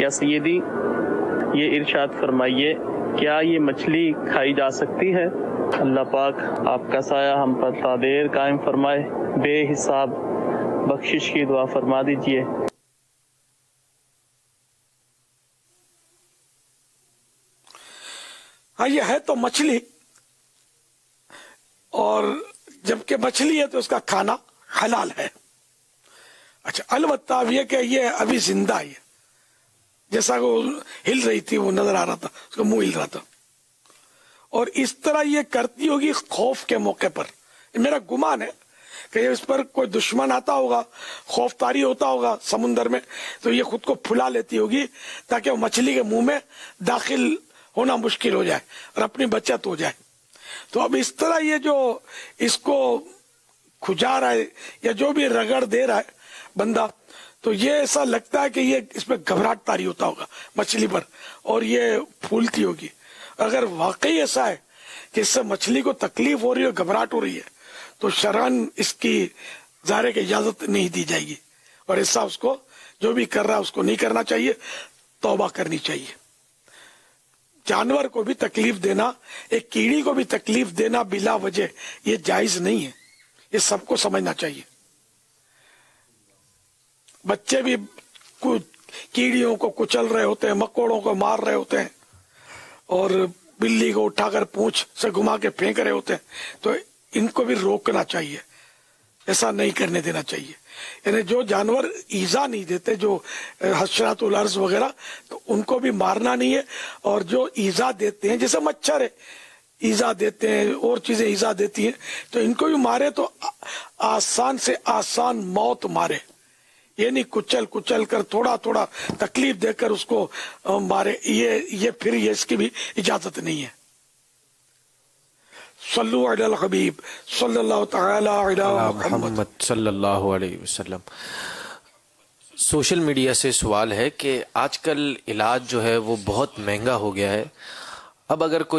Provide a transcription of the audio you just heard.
یا سیدی یہ ارشاد فرمائیے کیا یہ مچھلی کھائی جا سکتی ہے؟ اللہ پاک آپ کا سایہ ہم پر تا دیر قائم فرمائے، بے حساب بخشش کی دعا فرما دیجیے۔ ہاں یہ ہے تو مچھلی، اور جبکہ مچھلی ہے تو اس کا کھانا حلال ہے۔ اچھا البتہ اب یہ کہ یہ ابھی زندہ ہے، جیسا وہ ہل رہی تھی وہ نظر آ رہا تھا، اس کا منہ ہل رہا تھا، اور اس طرح یہ کرتی ہوگی خوف کے موقع پر۔ میرا گمان ہے کہ اس پر کوئی دشمن آتا ہوگا، خوف طاری ہوتا ہوگا سمندر میں، تو یہ خود کو پھلا لیتی ہوگی تاکہ وہ مچھلی کے منہ میں داخل ہونا مشکل ہو جائے اور اپنی بچت ہو جائے۔ تو اب اس طرح یہ جو اس کو کھجا رہا ہے یا جو بھی رگڑ دے رہا ہے بندہ، تو یہ ایسا لگتا ہے کہ یہ اس پہ گھبراہٹ طاری ہوتا ہوگا مچھلی پر، اور یہ پھولتی ہوگی۔ اگر واقعی ایسا ہے کہ اس سے مچھلی کو تکلیف ہو رہی ہے، گھبراہٹ ہو رہی ہے، تو شرعاً اس کی ظاہر کی اجازت نہیں دی جائے گی، اور ایسا اس کو جو بھی کر رہا ہے اس کو نہیں کرنا چاہیے، توبہ کرنی چاہیے۔ جانور کو بھی تکلیف دینا، ایک کیڑی کو بھی تکلیف دینا بلا وجہ، یہ جائز نہیں ہے، یہ سب کو سمجھنا چاہیے۔ بچے بھی کیڑیوں کو کچل رہے ہوتے ہیں، مکوڑوں کو مار رہے ہوتے ہیں، اور بلی کو اٹھا کر پونچھ سے گھما کے پھینک رہے ہوتے ہیں، تو ان کو بھی روکنا چاہیے، ایسا نہیں کرنے دینا چاہیے۔ یعنی جو جانور ایذا نہیں دیتے، جو حشرات الارض وغیرہ، تو ان کو بھی مارنا نہیں ہے، اور جو ایذا دیتے ہیں جیسے مچھر ہے ایذا دیتے ہیں، اور چیزیں ایذا دیتی ہیں، تو ان کو بھی مارے تو آسان سے آسان موت مارے، یعنی کچل کچل کر تھوڑا تھوڑا تکلیف دے کر اس کو مارے، یہ پھر یہ اس کی بھی اجازت نہیں ہے۔ صلو علی الحبیب صلی اللہ تعالی علی محمد صلی اللہ علیہ وسلم۔ سوشل میڈیا سے سوال ہے کہ آج کل علاج جو ہے وہ بہت مہنگا ہو گیا ہے، اب اگر کوئی